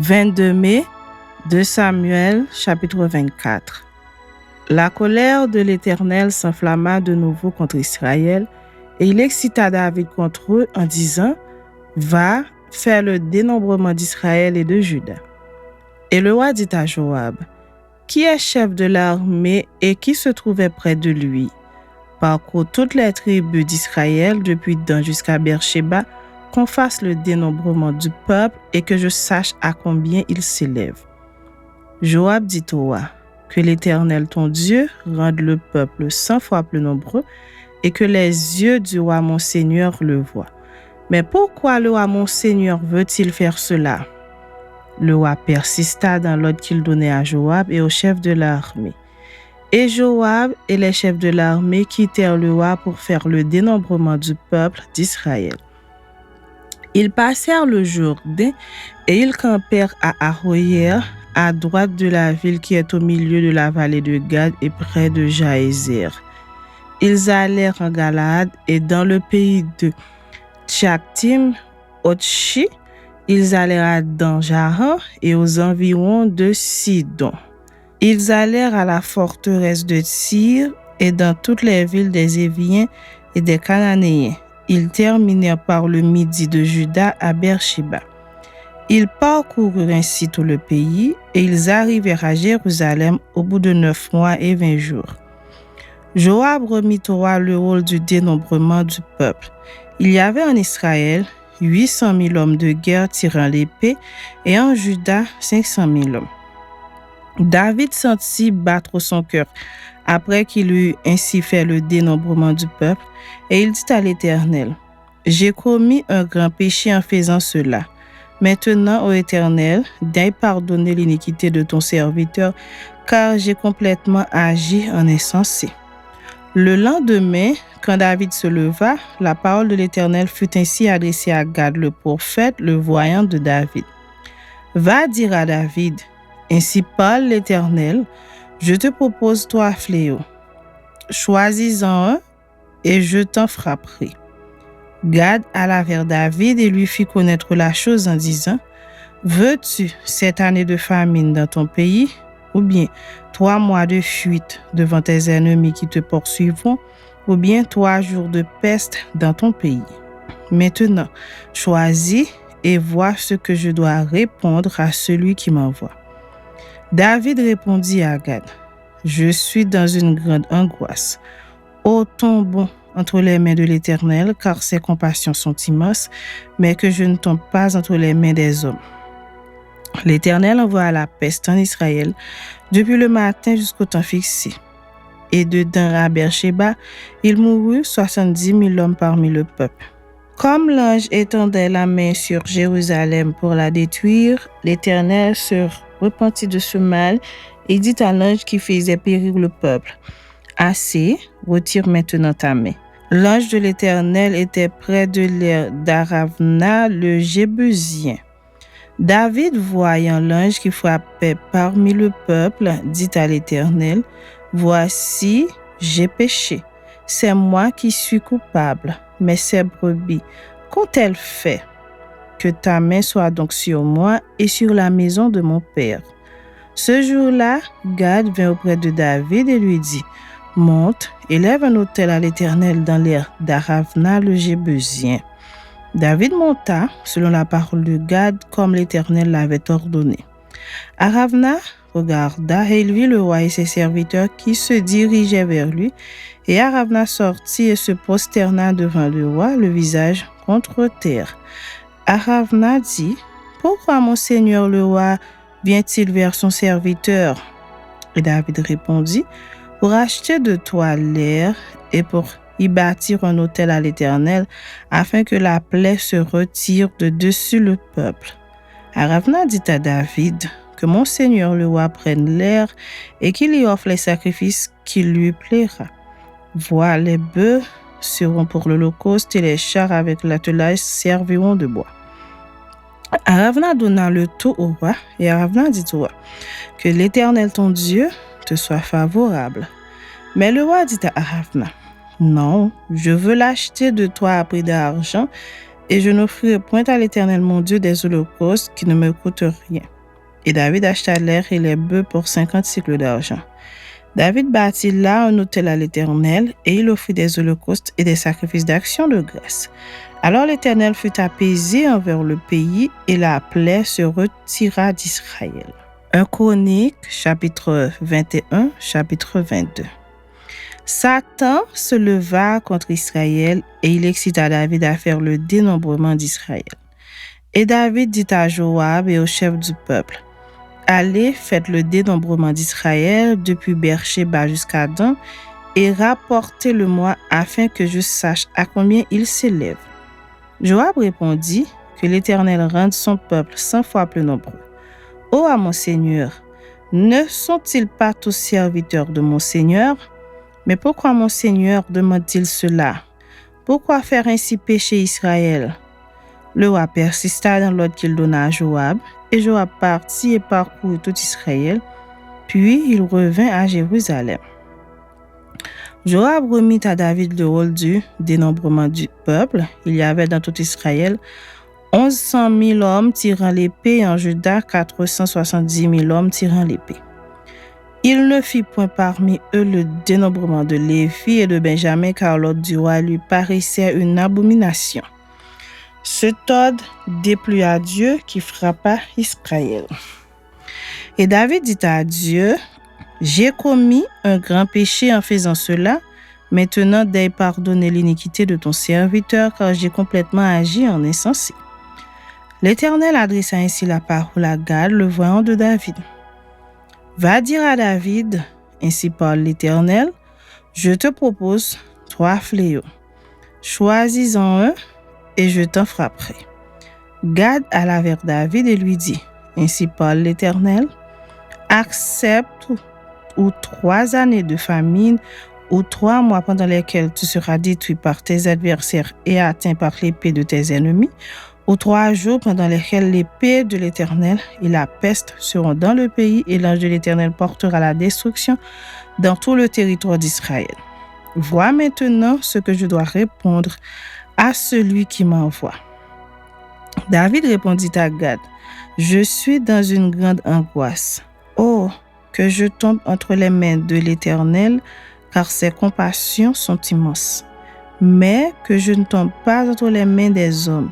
22 mai, 2 Samuel, chapitre 24. La colère de l'Éternel s'enflamma de nouveau contre Israël, et il excita David contre eux en disant, « Va, faire le dénombrement d'Israël et de Juda. » Et le roi dit à Joab, « Qui est chef de l'armée et qui se trouvait près de lui? Parcours toutes les tribus d'Israël depuis Dan jusqu'à Beersheba, qu'on fasse le dénombrement du peuple et que je sache à combien il s'élève. » Joab dit au roi, « Que l'Éternel ton Dieu rende le peuple 100 fois plus nombreux et que les yeux du roi mon Seigneur le voient. Mais pourquoi le roi mon Seigneur veut-il faire cela? » Le roi persista dans l'ordre qu'il donnait à Joab et aux chefs de l'armée. Et Joab et les chefs de l'armée quittèrent le roi pour faire le dénombrement du peuple d'Israël. Ils passèrent le Jourdain et ils campèrent à Aroïer, à droite de la ville qui est au milieu de la vallée de Gad et près de Jaézer. Ils allèrent en Galaad et dans le pays de Tchaktim, Otchi, ils allèrent à Dan-Jaran et aux environs de Sidon. Ils allèrent à la forteresse de Tyr et dans toutes les villes des Éviens et des Cananéens. Ils terminèrent par le midi de Juda à Beersheba. Ils parcoururent ainsi tout le pays et ils arrivèrent à Jérusalem au bout de 9 mois et 20 jours. Joab remit au roi le rôle du dénombrement du peuple. Il y avait en Israël 800 000 hommes de guerre tirant l'épée et en Juda 500 000 hommes. David sentit battre son cœur après qu'il eut ainsi fait le dénombrement du peuple, et il dit à l'Éternel, « J'ai commis un grand péché en faisant cela. Maintenant, ô Éternel, daille pardonner l'iniquité de ton serviteur, car j'ai complètement agi en insensé. » Le lendemain, quand David se leva, la parole de l'Éternel fut ainsi adressée à Gad le prophète, le voyant de David. « Va dire à David, ainsi parle l'Éternel, je te propose 3 fléaux. Choisis-en un et je t'en frapperai. » Gad alla vers David et lui fit connaître la chose en disant, « Veux-tu cette année de famine dans ton pays, ou bien 3 mois de fuite devant tes ennemis qui te poursuivront, ou bien 3 jours de peste dans ton pays? Maintenant, choisis et vois ce que je dois répondre à celui qui m'envoie. » David répondit à Gad, « Je suis dans une grande angoisse. Ô tombons entre les mains de l'Éternel, car ses compassions sont immenses, mais que je ne tombe pas entre les mains des hommes. » L'Éternel envoya la peste en Israël depuis le matin jusqu'au temps fixé. Et de Dan à Beersheba, il mourut 70 000 hommes parmi le peuple. Comme l'ange étendait la main sur Jérusalem pour la détruire, l'Éternel se repentit de ce mal et dit à l'ange qui faisait périr le peuple, « Assez, retire maintenant ta main. » L'ange de l'Éternel était près de l'aire d'Aravna, le Jébusien. David, voyant l'ange qui frappait parmi le peuple, dit à l'Éternel, « Voici, j'ai péché. C'est moi qui suis coupable. Mais ces brebis, qu'ont-elles fait? Que ta main soit donc sur moi et sur la maison de mon père. » Ce jour-là, Gad vint auprès de David et lui dit, « Monte, élève un autel à l'Éternel dans l'aire d'Aravna le Jébusien. » David monta, selon la parole de Gad, comme l'Éternel l'avait ordonné. Aravna regarda et il vit le roi et ses serviteurs qui se dirigeaient vers lui, et Aravna sortit et se prosterna devant le roi, le visage contre terre. Aravna dit, « Pourquoi mon seigneur le roi vient-il vers son serviteur? » Et David répondit, « Pour acheter de toi l'air et pour y bâtir un autel à l'Éternel, afin que la plaie se retire de dessus le peuple. » Aravna dit à David, « Que mon seigneur le roi prenne l'air et qu'il y offre les sacrifices qui lui plaira. Vois, les bœufs seront pour l'holocauste et les chars avec l'attelage serviront de bois. » Aravna donna le tout au roi, et Aravna dit au roi, « Que l'Éternel ton Dieu te soit favorable. » Mais le roi dit à Aravna, « Non, je veux l'acheter de toi à prix d'argent, et je n'offrirai point à l'Éternel mon Dieu des holocaustes qui ne me coûtent rien. » Et David acheta l'air et les bœufs pour 50 cycles d'argent. David bâtit là un autel à l'Éternel, et il offrit des holocaustes et des sacrifices d'action de grâce. Alors l'Éternel fut apaisé envers le pays, et la plaie se retira d'Israël. 1 Chroniques, chapitre 21, chapitre 22. Satan se leva contre Israël, et il excita David à faire le dénombrement d'Israël. Et David dit à Joab et aux chefs du peuple: Allez, faites le dénombrement d'Israël depuis Beersheba jusqu'à Dan, et rapportez-le-moi afin que je sache à combien il s'élève. Joab répondit: Que l'Éternel rende son peuple 100 fois plus nombreux. Ô à mon Seigneur, ne sont-ils pas tous serviteurs de mon Seigneur? Mais pourquoi mon Seigneur demande-t-il cela? Pourquoi faire ainsi pécher Israël? Le roi persista dans l'ordre qu'il donna à Joab, et Joab partit et parcourut tout Israël, puis il revint à Jérusalem. Joab remit à David le rôle du dénombrement du peuple. Il y avait dans tout Israël 1100 000 hommes tirant l'épée, et en Juda 470 000 hommes tirant l'épée. Il ne fit point parmi eux le dénombrement de Lévi et de Benjamin, car l'ordre du roi lui paraissait une abomination. Cet ordre déplut à Dieu qui frappa Israël. Et David dit à Dieu: J'ai commis un grand péché en faisant cela. Maintenant, daigne pardonner l'iniquité de ton serviteur, car j'ai complètement agi en insensé. L'Éternel adressa ainsi la parole à Gad, le voyant de David. Va dire à David: Ainsi parle l'Éternel, je te propose 3 fléaux. Choisis-en un, et je t'en frapperai. Gad alla vers David et lui dit: Ainsi parle l'Éternel, accepte ou 3 années de famine, ou 3 mois pendant lesquels tu seras détruit par tes adversaires et atteint par l'épée de tes ennemis, ou 3 jours pendant lesquels l'épée de l'Éternel et la peste seront dans le pays, et l'ange de l'Éternel portera la destruction dans tout le territoire d'Israël. Vois maintenant ce que je dois répondre à celui qui m'envoie. David répondit à Gad: Je suis dans une grande angoisse. Oh, que je tombe entre les mains de l'Éternel, car ses compassions sont immenses. Mais que je ne tombe pas entre les mains des hommes.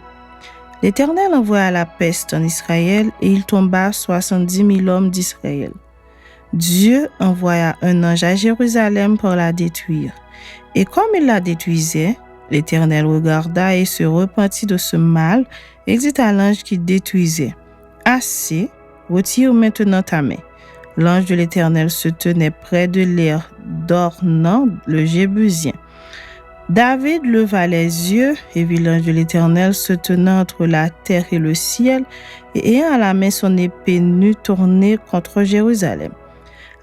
L'Éternel envoya la peste en Israël, et il tomba 70 000 hommes d'Israël. Dieu envoya un ange à Jérusalem pour la détruire. Et comme il la détruisait, l'Éternel regarda et se repentit de ce mal, et dit à l'ange qui détruisait: Assez, retire maintenant ta main. L'ange de l'Éternel se tenait près de l'aire d'Ornan, le Jébusien. David leva les yeux et vit l'ange de l'Éternel se tenant entre la terre et le ciel, et ayant à la main son épée nue tournée contre Jérusalem.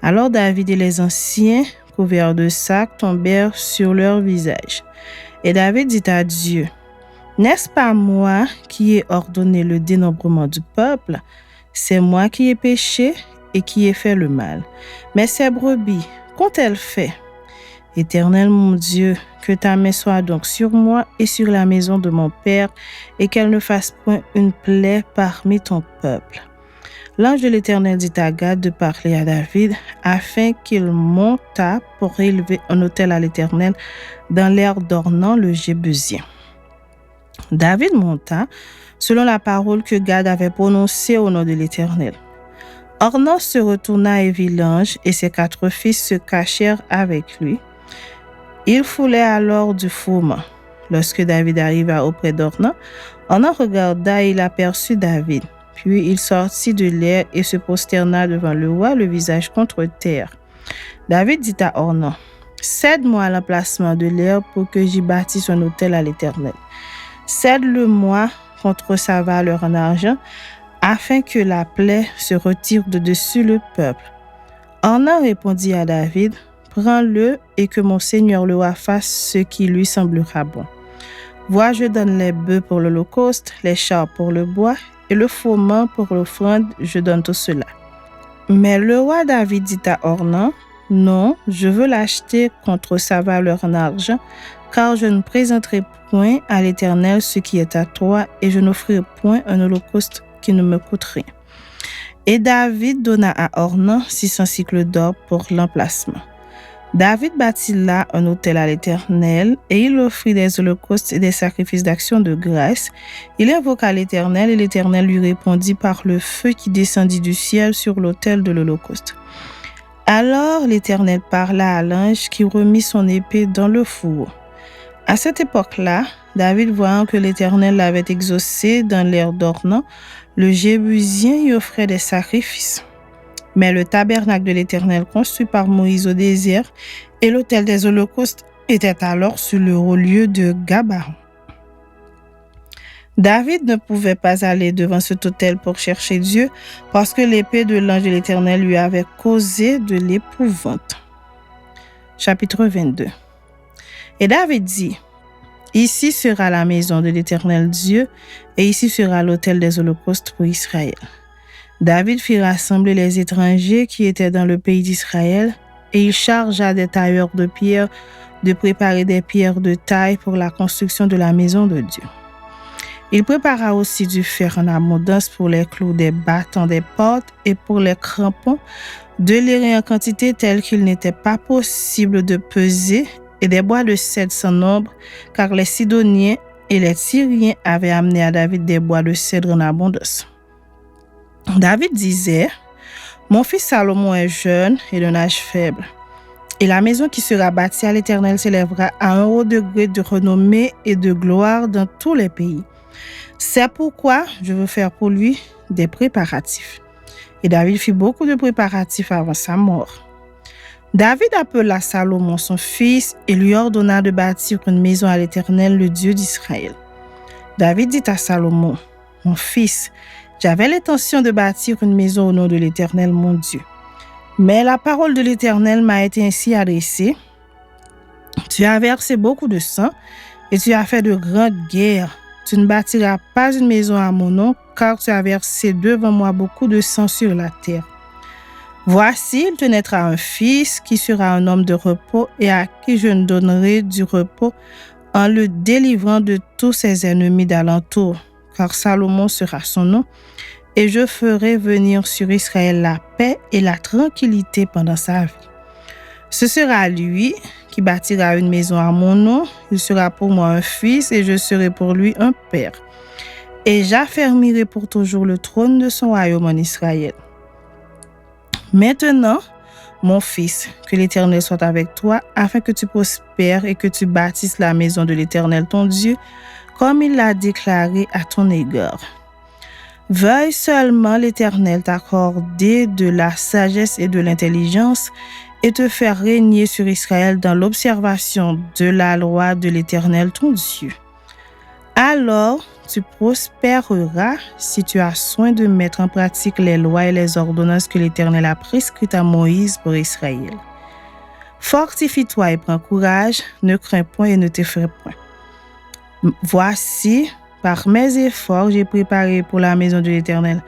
Alors David et les anciens, couverts de sacs, tombèrent sur leur visage. Et David dit à Dieu: N'est-ce pas moi qui ai ordonné le dénombrement du peuple? C'est moi qui ai péché et qui ai fait le mal. Mais ces brebis, qu'ont-elles fait? Éternel mon Dieu, que ta main soit donc sur moi et sur la maison de mon père, et qu'elle ne fasse point une plaie parmi ton peuple. L'ange de l'Éternel dit à Gad de parler à David, afin qu'il montât pour élever un autel à l'Éternel dans l'aire d'Ornan le Jébusien. David monta selon la parole que Gad avait prononcée au nom de l'Éternel. Ornan se retourna et vit l'ange, et ses 4 fils se cachèrent avec lui. Il foulait alors du fourment. Lorsque David arriva auprès d'Ornan, Ornan regarda et il aperçut David. Puis il sortit de l'air et se prosterna devant le roi, le visage contre terre. David dit à Ornan: Cède-moi l'emplacement de l'air pour que j'y bâtisse un autel à l'Éternel. Cède-le-moi contre sa valeur en argent, afin que la plaie se retire de dessus le peuple. Ornan répondit à David: Prends-le et que mon Seigneur le roi fasse ce qui lui semblera bon. Vois, je donne les bœufs pour l'holocauste, les chars pour le bois, et le froment pour l'offrande, je donne tout cela. Mais le roi David dit à Ornan: Non, je veux l'acheter contre sa valeur en argent, car je ne présenterai point à l'Éternel ce qui est à toi, et je n'offrirai point un holocauste qui ne me coûte rien. Et David donna à Ornan 600 cycles d'or pour l'emplacement. David bâtit là un autel à l'Éternel, et il offrit des holocaustes et des sacrifices d'action de grâce. Il invoqua l'Éternel, et l'Éternel lui répondit par le feu qui descendit du ciel sur l'autel de l'holocauste. Alors l'Éternel parla à l'ange qui remit son épée dans le four. À cette époque-là, David, voyant que l'Éternel l'avait exaucé dans l'air d'Ornan, le Jébusien y offrait des sacrifices. Mais le tabernacle de l'Éternel construit par Moïse au désert et l'autel des holocaustes était alors sur le haut lieu de Gabaon. David ne pouvait pas aller devant cet autel pour chercher Dieu parce que l'épée de l'ange de l'Éternel lui avait causé de l'épouvante. Chapitre 22. Et David dit, « Ici sera la maison de l'Éternel Dieu, et ici sera l'autel des holocaustes pour Israël. » David fit rassembler les étrangers qui étaient dans le pays d'Israël, et il chargea des tailleurs de pierre de préparer des pierres de taille pour la construction de la maison de Dieu. Il prépara aussi du fer en abondance pour les clous des battants des portes et pour les crampons, de l'airain en quantité telle qu'il n'était pas possible de peser, et des bois de cèdre sans nombre, car les Sidoniens et les Tyriens avaient amené à David des bois de cèdre en abondance. David disait, « Mon fils Salomon est jeune et d'un âge faible, et la maison qui sera bâtie à l'Éternel s'élèvera à un haut degré de renommée et de gloire dans tous les pays. C'est pourquoi je veux faire pour lui des préparatifs. » Et David fit beaucoup de préparatifs avant sa mort. David appela Salomon son fils et lui ordonna de bâtir une maison à l'Éternel, le Dieu d'Israël. David dit à Salomon, « Mon fils, j'avais l'intention de bâtir une maison au nom de l'Éternel, mon Dieu. Mais la parole de l'Éternel m'a été ainsi adressée. Tu as versé beaucoup de sang et tu as fait de grandes guerres. Tu ne bâtiras pas une maison à mon nom, car tu as versé devant moi beaucoup de sang sur la terre. Voici, il te naîtra un fils qui sera un homme de repos et à qui je donnerai du repos en le délivrant de tous ses ennemis d'alentour, car Salomon sera son nom, et je ferai venir sur Israël la paix et la tranquillité pendant sa vie. Ce sera lui qui bâtira une maison à mon nom, il sera pour moi un fils et je serai pour lui un père. Et j'affermirai pour toujours le trône de son royaume en Israël. Maintenant, mon fils, que l'Éternel soit avec toi, afin que tu prospères et que tu bâtisses la maison de l'Éternel ton Dieu, comme il l'a déclaré à ton égard. Veuille seulement l'Éternel t'accorder de la sagesse et de l'intelligence et te faire régner sur Israël dans l'observation de la loi de l'Éternel ton Dieu. Alors, tu prospéreras si tu as soin de mettre en pratique les lois et les ordonnances que l'Éternel a prescrites à Moïse pour Israël. Fortifie-toi et prends courage, ne crains point et ne t'effraie point. Voici, par mes efforts, j'ai préparé pour la maison de l'Éternel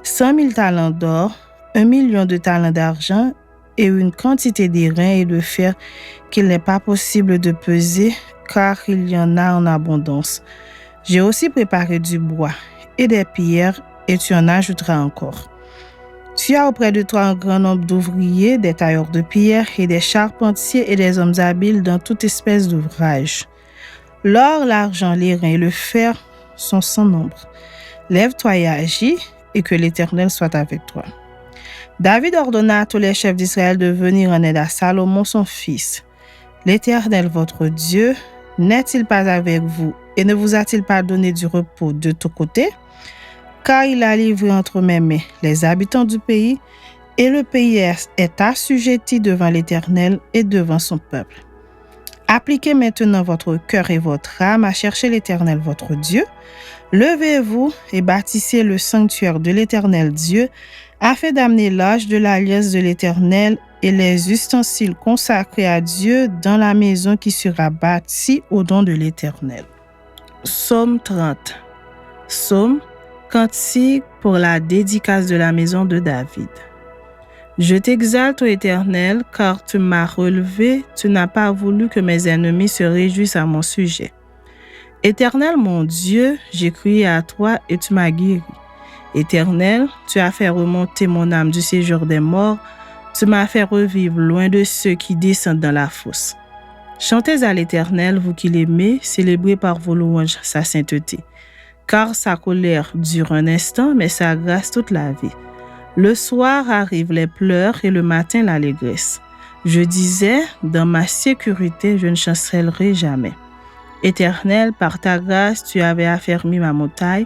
100 000 talents d'or, 1 million de talents d'argent et une quantité d'airain et de fer qu'il n'est pas possible de peser, car il y en a en abondance. J'ai aussi préparé du bois et des pierres, et tu en ajouteras encore. Tu as auprès de toi un grand nombre d'ouvriers, des tailleurs de pierre et des charpentiers et des hommes habiles dans toute espèce d'ouvrage. L'or, l'argent, l'airain et le fer sont sans nombre. Lève-toi et agis, et que l'Éternel soit avec toi. David ordonna à tous les chefs d'Israël de venir en aide à Salomon son fils. L'Éternel, votre Dieu, n'est-il pas avec vous et ne vous a-t-il pas donné du repos de tous côtés? Car il a livré entre mes mains les habitants du pays, et le pays est assujetti devant l'Éternel et devant son peuple. Appliquez maintenant votre cœur et votre âme à chercher l'Éternel votre Dieu. Levez-vous et bâtissez le sanctuaire de l'Éternel Dieu, afin d'amener l'arche de l'alliance de l'Éternel et les ustensiles consacrés à Dieu dans la maison qui sera bâtie au nom de l'Éternel. Psaume 30. Psaume, cantique pour la dédicace de la maison de David. Je t'exalte, ô Éternel, car tu m'as relevé, tu n'as pas voulu que mes ennemis se réjouissent à mon sujet. Éternel mon Dieu, j'ai crié à toi et tu m'as guéri. Éternel, tu as fait remonter mon âme du séjour des morts, tu m'as fait revivre loin de ceux qui descendent dans la fosse. Chantez à l'Éternel, vous qui l'aimez, célébrez par vos louanges sa sainteté. Car sa colère dure un instant, mais sa grâce toute la vie. Le soir arrivent les pleurs et le matin l'allégresse. Je disais, dans ma sécurité, je ne chancellerai jamais. Éternel, par ta grâce, tu avais affermi ma montagne,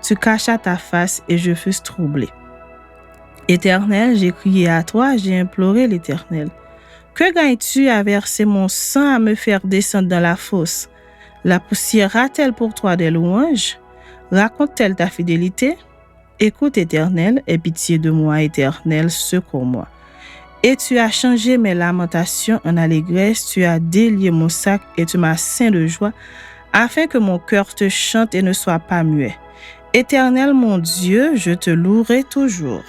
tu cachas ta face et je fus troublé. Éternel, j'ai crié à toi, j'ai imploré l'Éternel. Que gagnes-tu à verser mon sang, à me faire descendre dans la fosse? La poussière a-t-elle pour toi des louanges? Raconte-t-elle ta fidélité? Écoute, Éternel, aie pitié de moi, Éternel, secours-moi. Et tu as changé mes lamentations en allégresse, tu as délié mon sac et tu m'as ceint de joie, afin que mon cœur te chante et ne soit pas muet. Éternel mon Dieu, je te louerai toujours.